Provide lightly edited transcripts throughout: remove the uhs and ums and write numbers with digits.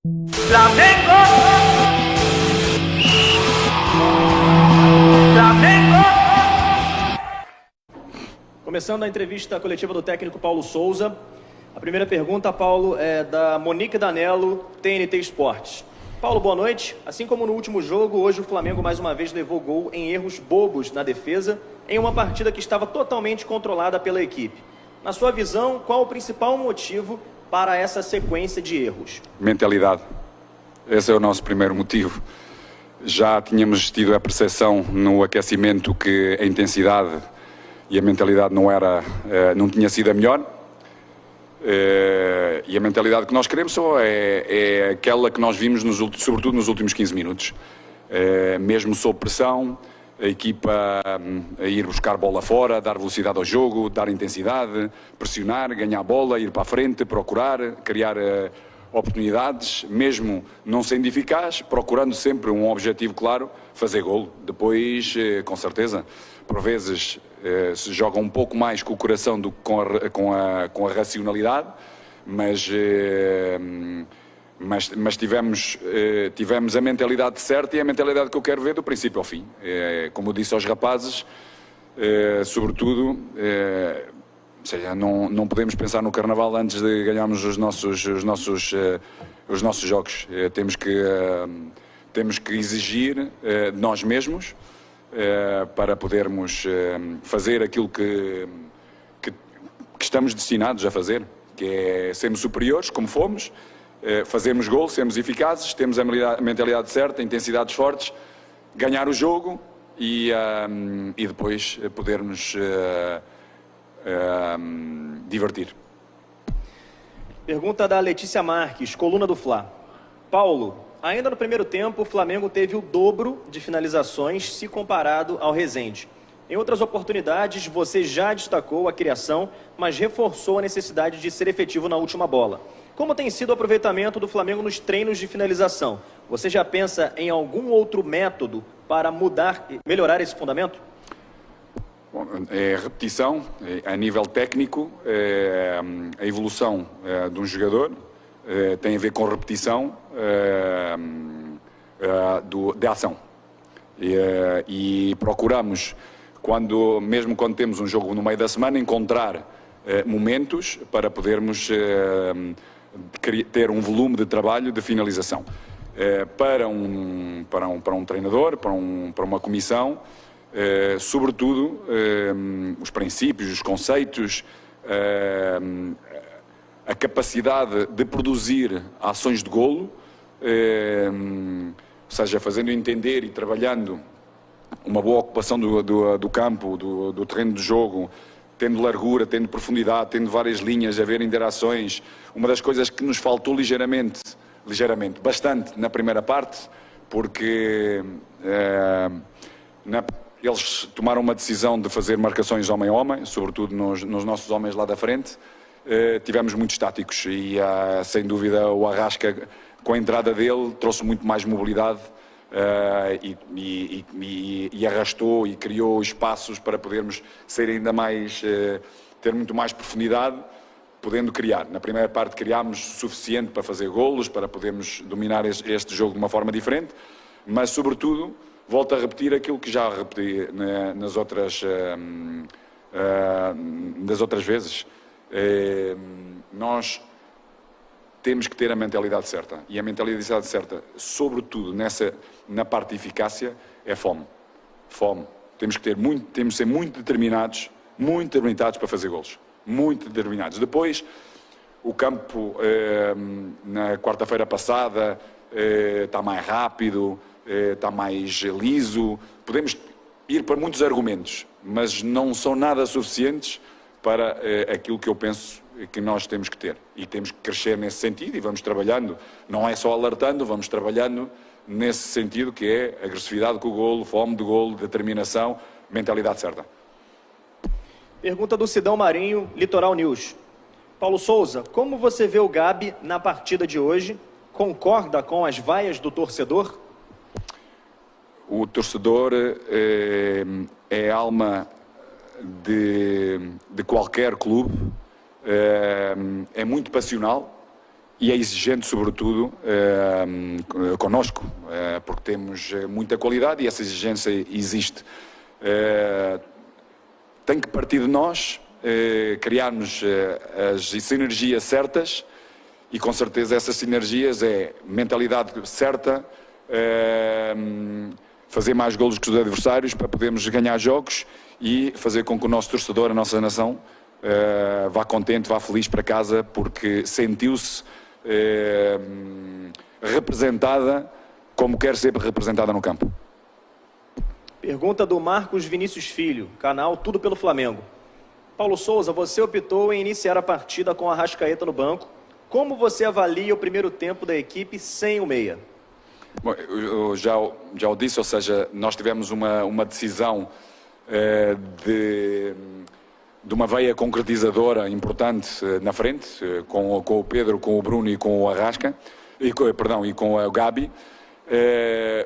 Flamengo! Flamengo! Começando a entrevista coletiva do técnico Paulo Souza. A primeira pergunta, Paulo, é da Monique Danello, TNT Esportes. Paulo, boa noite. Assim como no último jogo, hoje o Flamengo mais uma vez levou gol em erros bobos na defesa, em uma partida que estava totalmente controlada pela equipe. Na sua visão, qual o principal motivo para essa sequência de erros? Mentalidade. Esse é o nosso primeiro motivo. Já tínhamos tido a percepção no aquecimento que a intensidade e a mentalidade não tinha sido a melhor. E a mentalidade que nós queremos só é aquela que nós vimos, sobretudo nos últimos 15 minutos. Mesmo sob pressão, a equipa a ir buscar bola fora, dar velocidade ao jogo, dar intensidade, pressionar, ganhar a bola, ir para a frente, procurar, criar oportunidades, mesmo não sendo eficaz, procurando sempre um objetivo claro, fazer golo. Depois, com certeza, por vezes se joga um pouco mais com o coração do que com a racionalidade, mas tivemos a mentalidade certa e a mentalidade que eu quero ver do princípio ao fim. Como eu disse aos rapazes, sobretudo, ou seja, não podemos pensar no Carnaval antes de ganharmos os nossos jogos. Temos que exigir de nós mesmos para podermos fazer aquilo que estamos destinados a fazer, que é sermos superiores, como fomos, fazermos gol, sermos eficazes, temos a mentalidade certa, intensidades fortes, ganhar o jogo e depois podermos divertir. Pergunta da Letícia Marques, coluna do Fla. Paulo, ainda no primeiro tempo, o Flamengo teve o dobro de finalizações se comparado ao Rezende. Em outras oportunidades, você já destacou a criação, mas reforçou a necessidade de ser efetivo na última bola. Como tem sido o aproveitamento do Flamengo nos treinos de finalização? Você já pensa em algum outro método para melhorar esse fundamento? Bom, repetição, a nível técnico, a evolução de um jogador tem a ver com repetição da ação. E procuramos, mesmo quando temos um jogo no meio da semana, encontrar momentos para podermos ter um volume de trabalho de finalização. Para um treinador, para uma comissão, sobretudo os princípios, os conceitos, a capacidade de produzir ações de golo, ou seja, fazendo entender e trabalhando uma boa ocupação do campo, do terreno de jogo, tendo largura, tendo profundidade, tendo várias linhas, haver interações. Uma das coisas que nos faltou bastante na primeira parte, porque eles tomaram uma decisão de fazer marcações homem a homem, sobretudo nos nossos homens lá da frente. Tivemos muito estáticos e sem dúvida o Arrasca, com a entrada dele, trouxe muito mais mobilidade e arrastou e criou espaços para podermos ser ainda mais, ter muito mais profundidade, podendo criar. Na primeira parte criámos o suficiente para fazer golos, para podermos dominar este jogo de uma forma diferente, mas sobretudo volto a repetir aquilo que já repeti das outras vezes. Nós temos que ter a mentalidade certa, e a mentalidade certa, sobretudo na parte de eficácia, é fome. Temos que ser muito determinados para fazer golos, muito determinados. Depois, o campo na quarta-feira passada está mais rápido, está mais liso, podemos ir para muitos argumentos, mas não são nada suficientes para aquilo que eu penso que nós temos que ter. E temos que crescer nesse sentido e vamos trabalhando, não é só alertando, vamos trabalhando nesse sentido que é agressividade com o golo, fome de golo, determinação, mentalidade certa. Pergunta do Sidão Marinho, Litoral News. Paulo Souza, como você vê o Gabi na partida de hoje? Concorda com as vaias do torcedor? O torcedor é a alma de qualquer clube, é muito passional e é exigente, sobretudo, connosco, porque temos muita qualidade e essa exigência existe. Tem que partir de nós, criarmos as sinergias certas e, com certeza, essas sinergias é mentalidade certa, fazer mais golos que os adversários para podermos ganhar jogos e fazer com que o nosso torcedor, a nossa nação, vá contente, vá feliz para casa, porque sentiu-se representada como quer ser representada no campo. Pergunta do Marcos Vinícius Filho, canal Tudo pelo Flamengo. Paulo Souza, você optou em iniciar a partida com a Arrascaeta no banco. Como você avalia o primeiro tempo da equipe sem o meia? Bom, eu já o disse, ou seja, nós tivemos uma decisão de uma veia concretizadora importante na frente, com o Pedro, com o Bruno e com o Arrasca, e com o Gabi.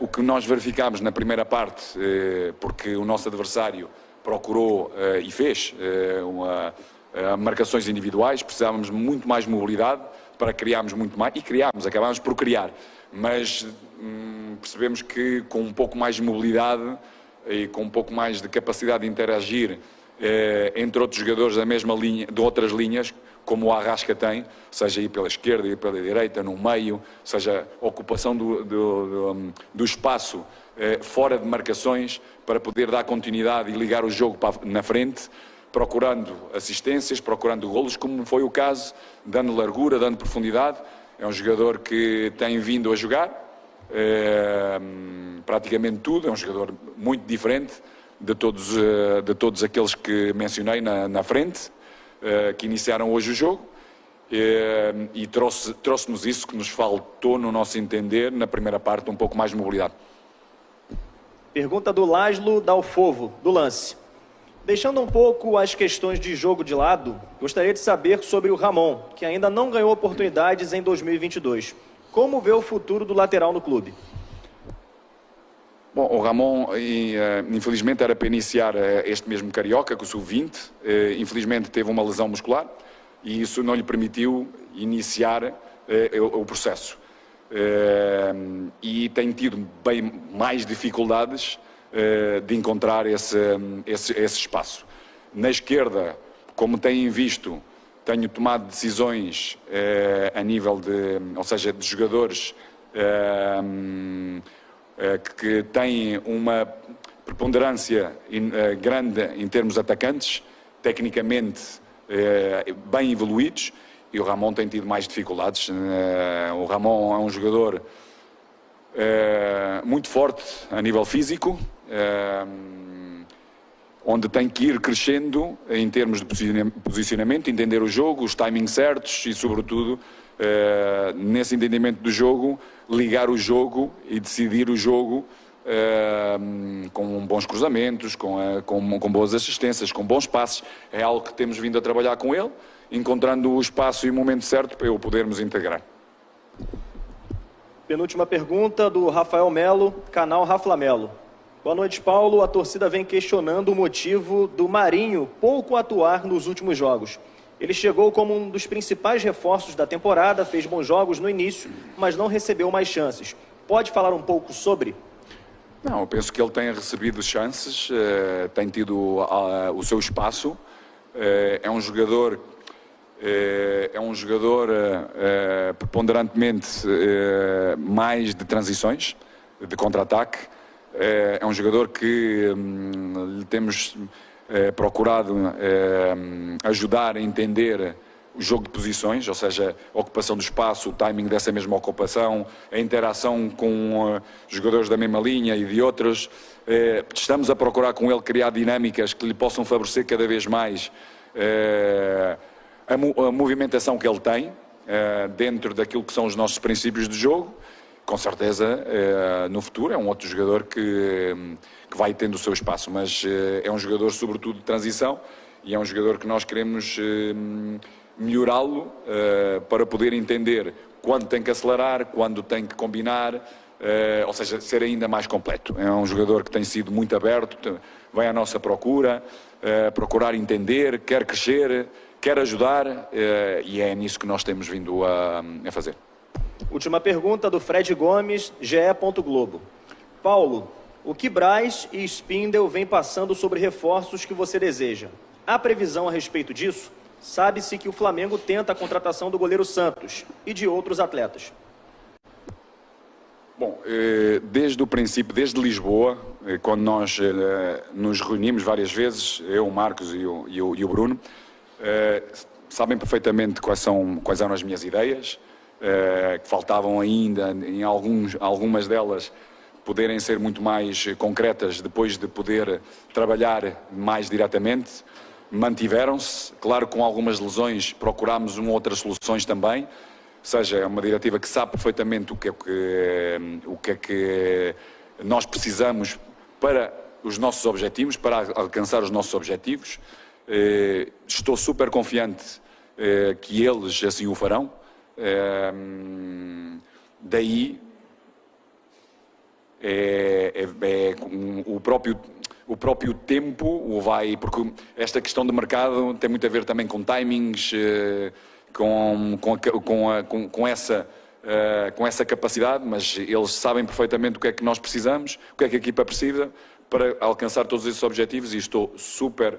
O que nós verificámos na primeira parte, porque o nosso adversário procurou e fez marcações individuais, precisávamos muito mais mobilidade para criarmos muito mais, e acabámos por criar, mas percebemos que com um pouco mais de mobilidade e com um pouco mais de capacidade de interagir entre outros jogadores da mesma linha, de outras linhas, como o Arrasca tem, seja ir pela esquerda e pela direita, no meio, seja ocupação do espaço fora de marcações, para poder dar continuidade e ligar o jogo na frente, procurando assistências, procurando golos, como foi o caso, dando largura, dando profundidade. É um jogador que tem vindo a jogar praticamente tudo, é um jogador muito diferente de todos aqueles que mencionei na frente, que iniciaram hoje o jogo, e trouxe-nos isso que nos faltou, no nosso entender, na primeira parte, um pouco mais de mobilidade. Pergunta do Laszlo Dalfovo, do Lance. Deixando um pouco as questões de jogo de lado, gostaria de saber sobre o Ramon, que ainda não ganhou oportunidades em 2022. Como vê o futuro do lateral no clube? Bom, o Ramon, infelizmente, era para iniciar este mesmo Carioca, com o Sub-20. Infelizmente, teve uma lesão muscular e isso não lhe permitiu iniciar o processo. E tem tido bem mais dificuldades de encontrar esse espaço. Na esquerda, como têm visto, tenho tomado decisões a nível de jogadores que têm uma preponderância grande em termos atacantes, tecnicamente bem evoluídos, e o Ramon tem tido mais dificuldades. O Ramon é um jogador muito forte a nível físico, onde tem que ir crescendo em termos de posicionamento, entender o jogo, os timings certos e, sobretudo, nesse entendimento do jogo, ligar o jogo e decidir o jogo com bons cruzamentos, com boas assistências, com bons passes. É algo que temos vindo a trabalhar com ele, encontrando o espaço e o momento certo para o podermos integrar. Penúltima pergunta do Rafael Melo, canal Rafa Melo. Boa noite, Paulo. A torcida vem questionando o motivo do Marinho pouco atuar nos últimos jogos. Ele chegou como um dos principais reforços da temporada, fez bons jogos no início, mas não recebeu mais chances. Pode falar um pouco sobre? Não, eu penso que ele tem recebido chances, tem tido o seu espaço. É um jogador preponderantemente mais de transições, de contra-ataque. É um jogador que lhe temos procurado ajudar a entender o jogo de posições, ou seja, a ocupação do espaço, o timing dessa mesma ocupação, a interação com jogadores da mesma linha e de outros. Estamos a procurar com ele criar dinâmicas que lhe possam favorecer cada vez mais a movimentação que ele tem dentro daquilo que são os nossos princípios de jogo. Com certeza, no futuro é um outro jogador que vai tendo o seu espaço, mas é um jogador sobretudo de transição e é um jogador que nós queremos melhorá-lo para poder entender quando tem que acelerar, quando tem que combinar, ou seja, ser ainda mais completo. É um jogador que tem sido muito aberto, vai à nossa procura, procurar entender, quer crescer, quer ajudar e é nisso que nós temos vindo a fazer. Última pergunta do Fred Gomes, GE. Globo. Paulo, o que Braz e Spindel vêm passando sobre reforços que você deseja? Há previsão a respeito disso? Sabe-se que o Flamengo tenta a contratação do goleiro Santos e de outros atletas. Bom, desde o princípio, desde Lisboa, quando nós nos reunimos várias vezes, eu, o Marcos e o Bruno, sabem perfeitamente quais eram as minhas ideias, que faltavam ainda, em algumas delas, poderem ser muito mais concretas depois de poder trabalhar mais diretamente. Mantiveram-se, claro, com algumas lesões, procurámos outras soluções também, ou seja, é uma diretiva que sabe perfeitamente o que é que nós precisamos para os nossos objetivos, para alcançar os nossos objetivos. Estou super confiante que eles assim o farão. Daí o próprio tempo vai, porque esta questão de mercado tem muito a ver também com timings, com essa capacidade, mas eles sabem perfeitamente o que é que nós precisamos, o que é que a equipa precisa para alcançar todos esses objetivos, e estou super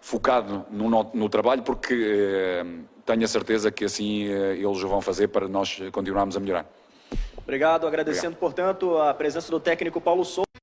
focado no trabalho, porque tenho a certeza que assim eles o vão fazer para nós continuarmos a melhorar. Obrigado, agradecendo, portanto, a presença do técnico Paulo Souza.